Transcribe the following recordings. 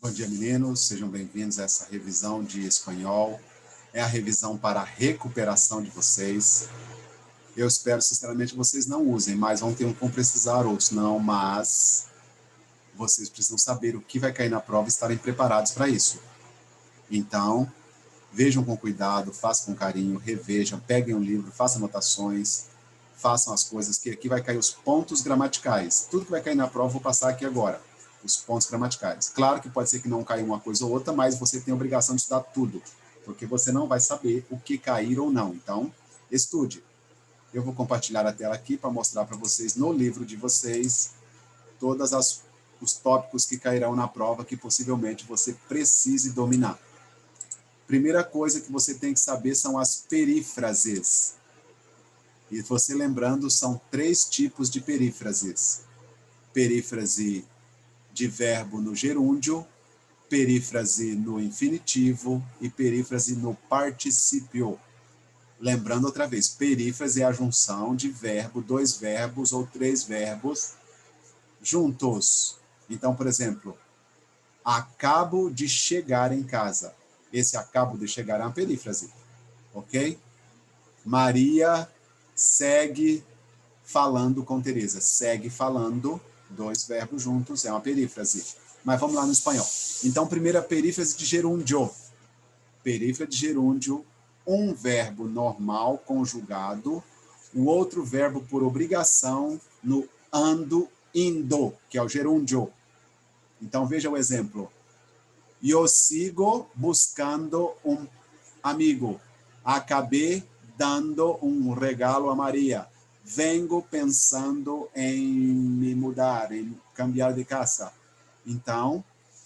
Bom dia, meninos. Sejam bem-vindos a essa revisão de espanhol. É a revisão para a recuperação de vocês. Eu espero, sinceramente, que vocês não usem, mas vão ter como precisar, outros não, mas vocês precisam saber o que vai cair na prova e estarem preparados para isso. Então, vejam com cuidado, façam com carinho, revejam, peguem um livro, façam anotações, façam as coisas, que aqui vai cair os pontos gramaticais. Tudo que vai cair na prova, eu vou passar aqui agora. Os pontos gramaticais. Claro que pode ser que não caia uma coisa ou outra, mas você tem a obrigação de estudar tudo, porque você não vai saber o que cair ou não. Então, estude. Eu vou compartilhar a tela aqui para mostrar para vocês no livro de vocês todos os tópicos que cairão na prova que possivelmente você precise dominar. Primeira coisa que você tem que saber são as perífrases. E você lembrando, são 3 tipos de perífrases. Perífrase de verbo no gerúndio, perífrase no infinitivo e perífrase no particípio. Lembrando outra vez, perífrase é a junção de verbo, 2 verbos ou 3 verbos juntos. Então, por exemplo, acabo de chegar em casa. Esse acabo de chegar é uma perífrase, ok? Maria segue falando com Teresa. Segue falando, 2 verbos juntos, é uma perífrase. Mas vamos lá no espanhol. Então, primeira perífrase de gerúndio. Perífrase de gerúndio, um verbo normal conjugado, o outro verbo por obrigação no ando, indo, que é o gerúndio. Então, veja o exemplo. Eu sigo buscando um amigo. Acabei dando um regalo a Maria. Vengo pensando em me mudar, em cambiar de casa. Então,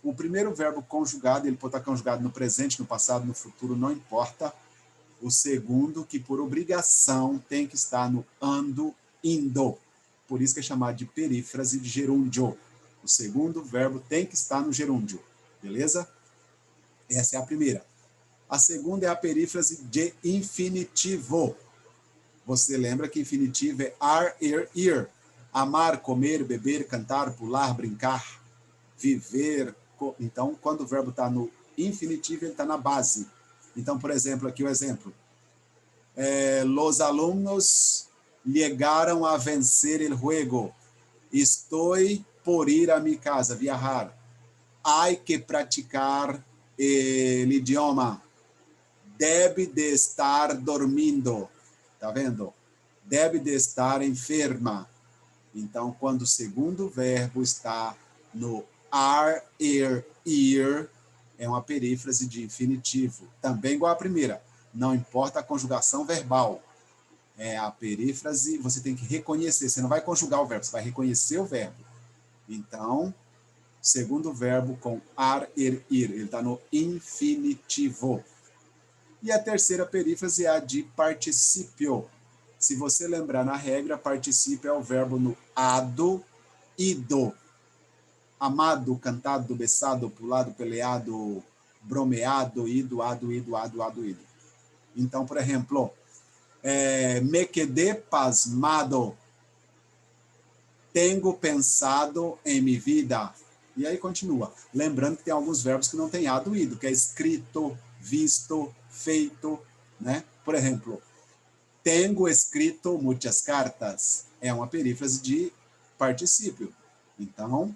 o primeiro verbo conjugado, ele pode estar conjugado no presente, no passado, no futuro, não importa. O segundo, que por obrigação tem que estar no ando, indo. Por isso que é chamado de perífrase de gerúndio. O segundo verbo tem que estar no gerúndio. Beleza? Essa é a primeira. A segunda é a perífrase de infinitivo. Você lembra que infinitivo é ar, ir. Amar, comer, beber, cantar, pular, brincar, viver. Então, quando o verbo está no infinitivo, ele está na base. Então, por exemplo, aqui o exemplo. Los alumnos llegaram a vencer el juego. Estou por ir a mi casa, viajar. Hay que praticar el idioma. Deve de estar dormindo. Tá vendo? Deve de estar enferma. Então, quando o segundo verbo está no ar, ir, é uma perífrase de infinitivo. Também igual a primeira. Não importa a conjugação verbal. É a perífrase, você tem que reconhecer. Você não vai conjugar o verbo, você vai reconhecer o verbo. Então, segundo verbo com ar, ir. Ele está no infinitivo. E a terceira perífrase é a de particípio. Se você lembrar na regra, particípio é o verbo no ado, ido. Amado, cantado, beçado, pulado, peleado, bromeado, ido, ado, ido, ado, ado, ido. Então, por exemplo, me quedé pasmado. Tenho pensado em minha vida. E aí continua. Lembrando que tem alguns verbos que não tem ado, ido, que é escrito, visto, feito, né? Por exemplo, tenho escrito muitas cartas. É uma perífrase de particípio. Então,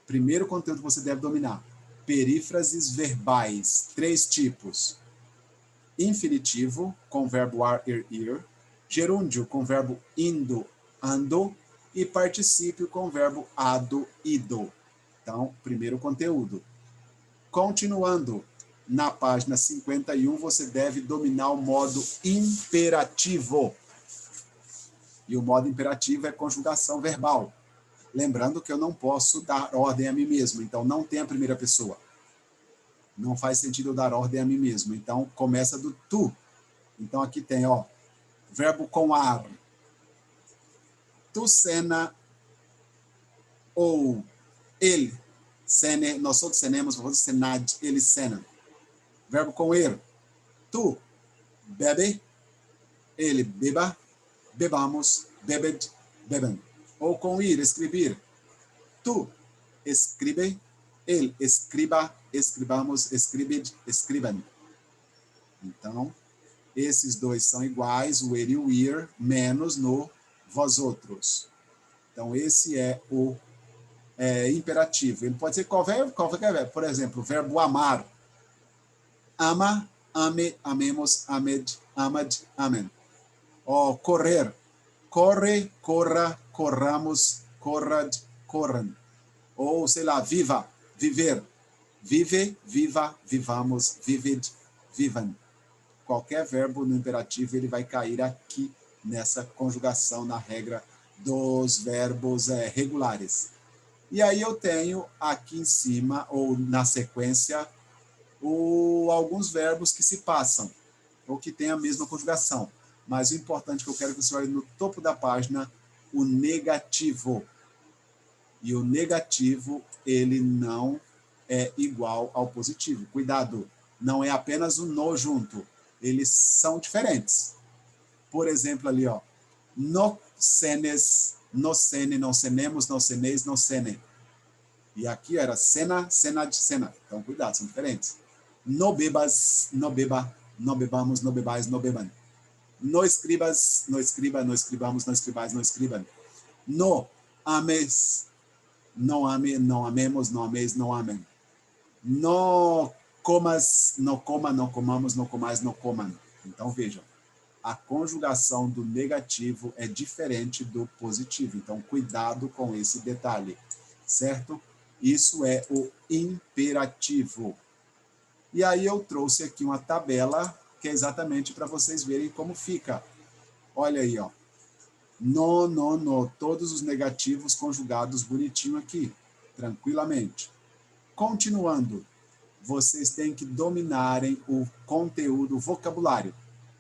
primeiro conteúdo que você deve dominar. Perífrases verbais. 3 tipos. Infinitivo, com verbo ar, ir. Gerúndio, com verbo indo, ando. E particípio, com verbo ado, ido. Então, primeiro conteúdo. Continuando, na página 51, você deve dominar o modo imperativo. E o modo imperativo é conjugação verbal. Lembrando que eu não posso dar ordem a mim mesmo, então não tem a primeira pessoa. Não faz sentido eu dar ordem a mim mesmo. Então, começa do tu. Então, aqui tem, ó, verbo com ar. Tu cena ou ele. Cene, nós outros cenemos, vamos cenad, eles cenam. Verbo com er. Tu bebe, ele beba, bebamos, bebed, bebem. Ou com ir, escrever. Tu escribe, Ele, escriba, escribamos, escribid, escribam. Então, esses dois são iguais, o ele e o ir, menos no vós outros. Então, esse é o imperativo. Ele pode ser qualquer verbo. Por exemplo, o verbo amar. Ama, ame, amemos, amed, amad, amen. Ou correr. Corre, corra, corramos, corrad, corram. Ou, sei lá, viva, viver. Vive, viva, vivamos, vivid, vivam. Qualquer verbo no imperativo, ele vai cair aqui nessa conjugação, na regra dos verbos regulares. E aí eu tenho aqui em cima, ou na sequência, alguns verbos que se passam, ou que têm a mesma conjugação. Mas o importante que eu quero que você olhe no topo da página, o negativo. E o negativo, ele não é igual ao positivo. Cuidado, não é apenas o no junto. Eles são diferentes. Por exemplo, ali, ó, no cenes, no cene, não cenemos, não ceneis, não cene. E aqui era cena, cena de cena. Então, cuidado, são diferentes. No bebas, no beba, no bebamos, no bebais, no beban. No escribas, no escriba, no escribamos, no escribais, no escriban. No ames, não ame, não amemos, não ameis, não amem. No comas, não coma, não comamos, não comais, não comam. Então, vejam, a conjugação do negativo é diferente do positivo. Então, cuidado com esse detalhe, certo? Isso é o imperativo. E aí eu trouxe aqui uma tabela que é exatamente para vocês verem como fica. Olha aí, ó. No, todos os negativos conjugados bonitinho aqui, tranquilamente. Continuando, vocês têm que dominarem o conteúdo, o vocabulário.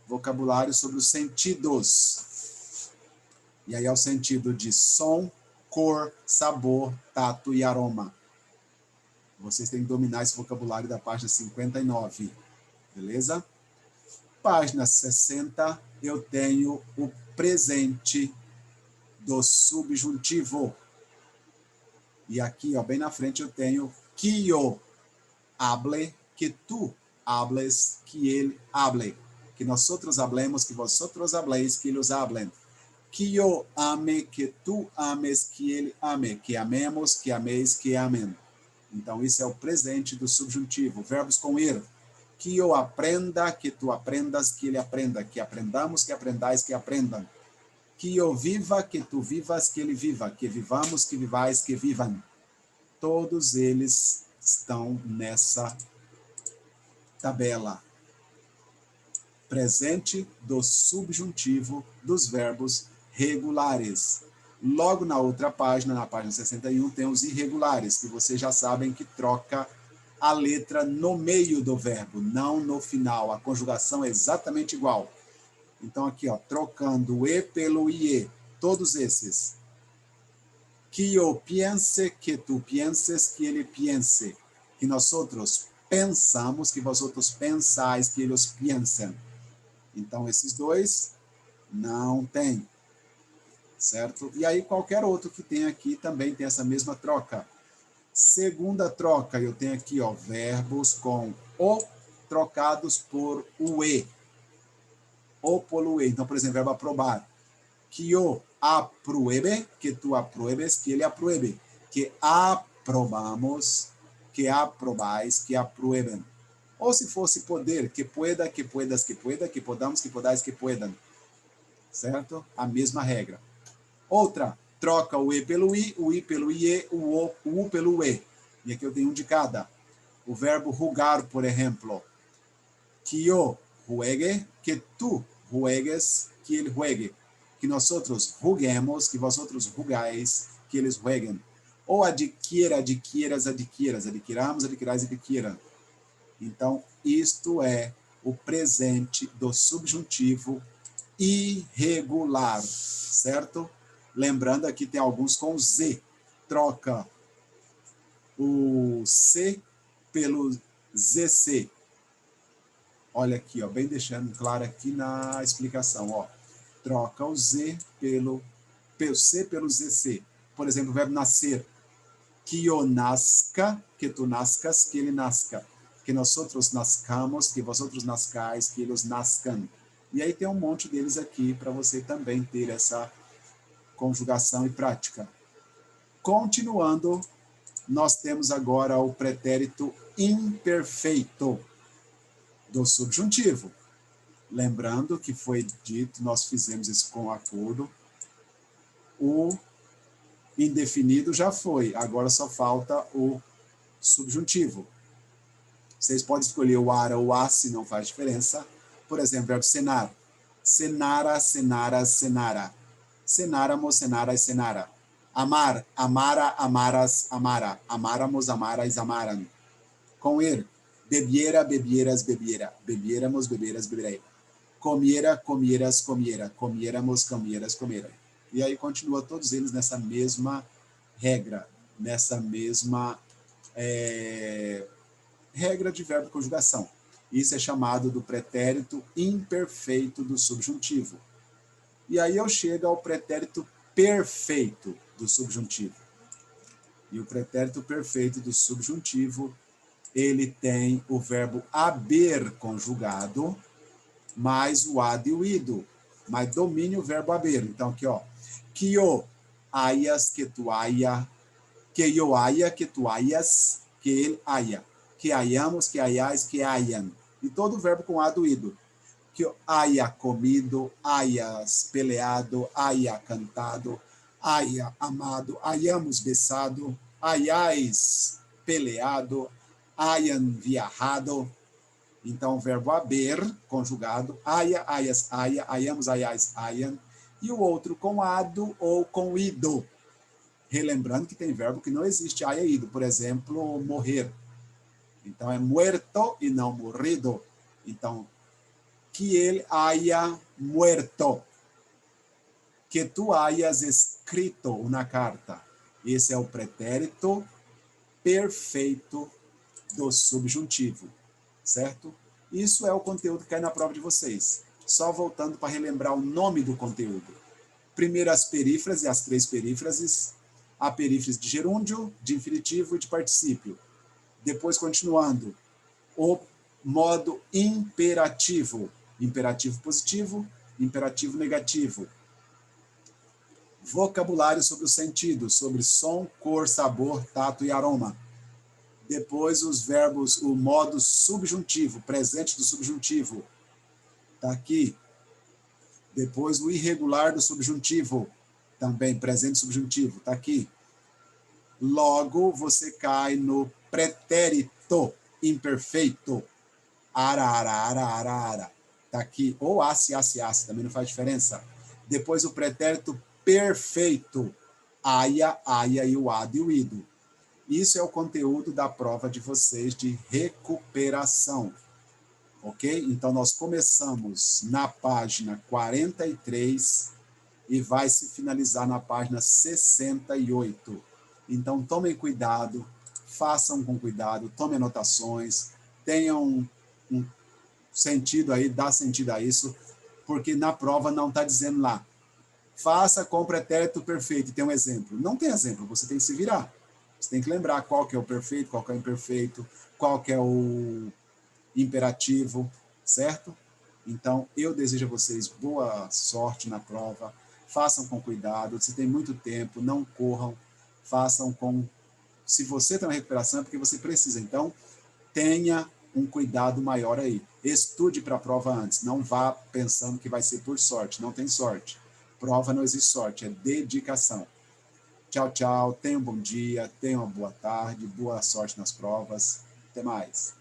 Vocabulário sobre os sentidos. E aí é o sentido de som, cor, sabor, tato e aroma. Vocês têm que dominar esse vocabulário da página 59. Beleza? Página 60, eu tenho o presente do subjuntivo. E aqui, ó, bem na frente, eu tenho que eu hable, que tu hables, que ele hable. Que nosotros hablemos, que vosotros habléis, que ellos hablen. Que eu ame, que tu ames, que ele ame. Que amemos, que ameis, que amem. Então, isso é o presente do subjuntivo. Verbos com ir. Que eu aprenda, que tu aprendas, que ele aprenda. Que aprendamos, que aprendais, que aprendam. Que eu viva, que tu vivas, que ele viva. Que vivamos, que vivais, que vivam. Todos eles estão nessa tabela. Presente do subjuntivo dos verbos regulares. Logo na outra página, na página 61, tem os irregulares, que vocês já sabem que troca a letra no meio do verbo, não no final. A conjugação é exatamente igual. Então, aqui, ó, trocando o e pelo ie, todos esses. Que eu piense, que tu pienses, que ele piense. Que nós outros pensamos, que vosotros pensais, que eles pensem. Então, esses dois não tem, certo? E aí, qualquer outro que tem aqui também tem essa mesma troca. Segunda troca, eu tenho aqui, ó, verbos com o trocados por o e. O pelo e. Então, por exemplo, verbo aprovar. Que eu apruebe, que tu apruebes, que ele apruebe. Que aprobamos, que aprobais, que aprueben. Ou se fosse poder, que pueda, que puedas, que pueda, que podamos, que podais, que puedan. Certo? A mesma regra. Outra, troca o e pelo i pelo ie, o u pelo e. E aqui eu tenho um de cada. O verbo rugar, por exemplo. Que eu ruegue, que tu ruegues, que ele ruegue. Que nós outros ruguemos, que vós outros rugais, que eles rueguem. Ou adquira, adquiras, adquiras. Adquiramos, adquirais, adquiram. Então, isto é o presente do subjuntivo irregular, certo? Lembrando, aqui tem alguns com Z. Troca o C pelo ZC. Olha aqui, ó, bem deixando claro aqui na explicação. Ó. Troca o Z pelo C pelo ZC. Por exemplo, o verbo nascer. que yo nazca, que tu nazcas, que ele nazca. Que nosotros nazcamos, que vosotros nazcais, que eles nazcam. E aí tem um monte deles aqui para você também ter essa conjugação e prática. Continuando, nós temos agora o pretérito imperfeito do subjuntivo. Lembrando que foi dito, nós fizemos isso com acordo, o indefinido já foi, agora só falta o subjuntivo. Vocês podem escolher o ara ou a, se não faz diferença. Por exemplo, o verbo cenar. Cenara, cenaras, cenara. Cenáramos, cenaras, cenara. Amar, amara, amaras, amara. Amáramos, amaras, amaram. Comer, bebiera, bebieras, bebiera. Bebiéramos, beberas, beberei. Comiera, comieras, comiera. Comiéramos, comieras, comiera. E aí continua todos eles nessa mesma regra, nessa mesma regra de verbo e conjugação. Isso é chamado do pretérito imperfeito do subjuntivo. E aí eu chego ao pretérito perfeito do subjuntivo. E o pretérito perfeito do subjuntivo, ele tem o verbo haber conjugado, mais o ad e o ido, mas domine o verbo haber. Então aqui, ó, que eu hayas, que tu haya, que eu haya, que tu hayas, que ele haya, que hayamos, que hayais, que hayan. E todo o verbo com ad e ido. Que eu haya comido, hayas peleado, haya cantado, haya amado, hayamos besado, hayais peleado, hayan viajado. Então, o verbo haber, conjugado, haya, hayas, haya, hayamos, hayais, hayan, e o outro com ado ou com ido. Relembrando que tem verbo que não existe haya ido, por exemplo, morrer. Então, é muerto e não morrido. Então, que ele haya muerto. Que tu hayas escrito uma carta. Esse é o pretérito perfeito do subjuntivo, certo? Isso é o conteúdo que cai na prova de vocês. Só voltando para relembrar o nome do conteúdo. Primeiro as perífrases, as três perífrases. A perífrase de gerúndio, de infinitivo e de particípio. Depois, continuando, o modo imperativo. Imperativo positivo, imperativo negativo. Vocabulário sobre o sentido, sobre som, cor, sabor, tato e aroma. Depois os verbos, o modo subjuntivo, presente do subjuntivo. Está aqui. Depois o irregular do subjuntivo, também presente subjuntivo, está aqui. Logo, você cai no pretérito imperfeito. Ara, ara, ara, ara, ara. Está aqui. Ou asse, asse, asse, também não faz diferença. Depois o pretérito perfeito. Aia, aia e o ad e o ido. Isso é o conteúdo da prova de vocês de recuperação. Ok? Então, nós começamos na página 43 e vai se finalizar na página 68. Então, tomem cuidado, façam com cuidado, tomem anotações, tenham um sentido aí, dá sentido a isso, porque na prova não está dizendo lá, faça com pretérito perfeito, e tem um exemplo. Não tem exemplo, você tem que se virar. Você tem que lembrar qual que é o perfeito, qual que é o imperfeito, qual que é o imperativo, certo? Então, eu desejo a vocês boa sorte na prova, façam com cuidado, se tem muito tempo, não corram, façam com... Se você está na recuperação é porque você precisa, então tenha um cuidado maior aí. Estude para a prova antes, não vá pensando que vai ser por sorte, não tem sorte. Prova não existe sorte, é dedicação. Tchau, tchau, tenha um bom dia, tenha uma boa tarde, boa sorte nas provas, até mais.